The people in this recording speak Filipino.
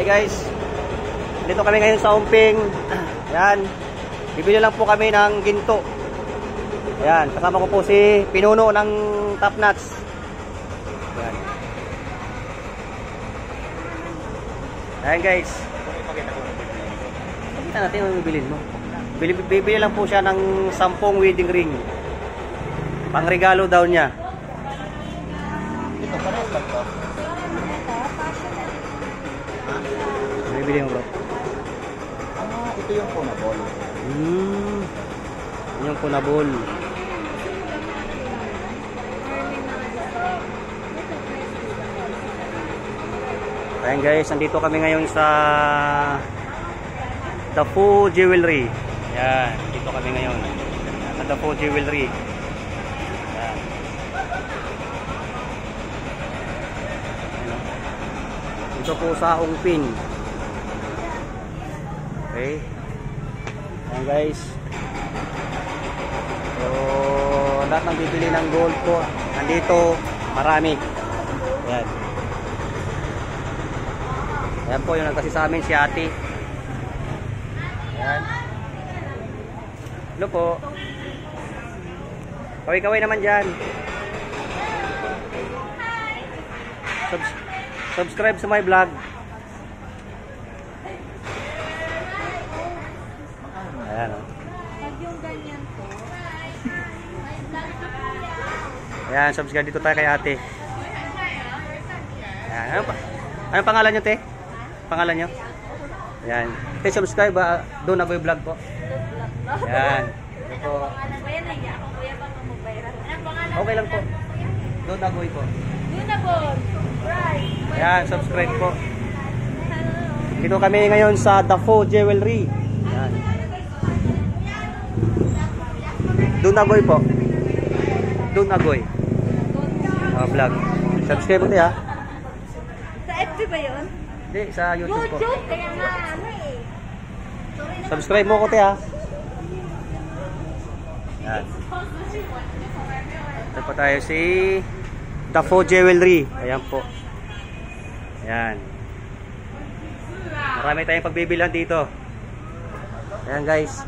Hey guys, dito kami ngayon sa Umping. Yan, bibili lang po kami ng ginto. Yan, kasama ko po si Pinuno ng Top Nuts. Yan. Ayan guys, pakita natin yung bibilin mo. Bibili lang po siya ng 10 wedding ring. Pangregalo daw niya. Ito pares lang to. Bibili mo bro. Ito yung punabol. Yung punabol. Ayan guys, nandito kami ngayon sa Dafu Jewelry. Yan, dito kami ngayon sa Dafu Jewelry. Yan. Dito po sa Ungpin. Okay. Ayan guys. So, lahat ng bibili ng gold po nandito, marami. Yan. Ayan po yung nagkasi sa amin, si ate. Ayan. Hello po. Kaway-kaway naman dyan. Subscribe sa my vlog. Ayan o. Ayan, subscribe dito tayo kay ate. Ayan. Anong pangalan nyo, te? Pangalan nyo? Ayan. Te, subscribe doon na vlog po. Ayan. Ito po. Okay lang po. Doon na po. Ayan, subscribe po. Dito kami ngayon sa Dafu Jewelry. Ayan. Doon na po. Doon na vlog. Subscribe po tayo ha. Sa FB ba yun? Hindi, sa YouTube po. YouTube? Kaya nga ano eh. Subscribe mo ko tayo ha. Ayan. Ito po tayo si Dafu Jewelry. Ayan po. Ayan. Marami tayong pagbibilan dito. Ayan guys.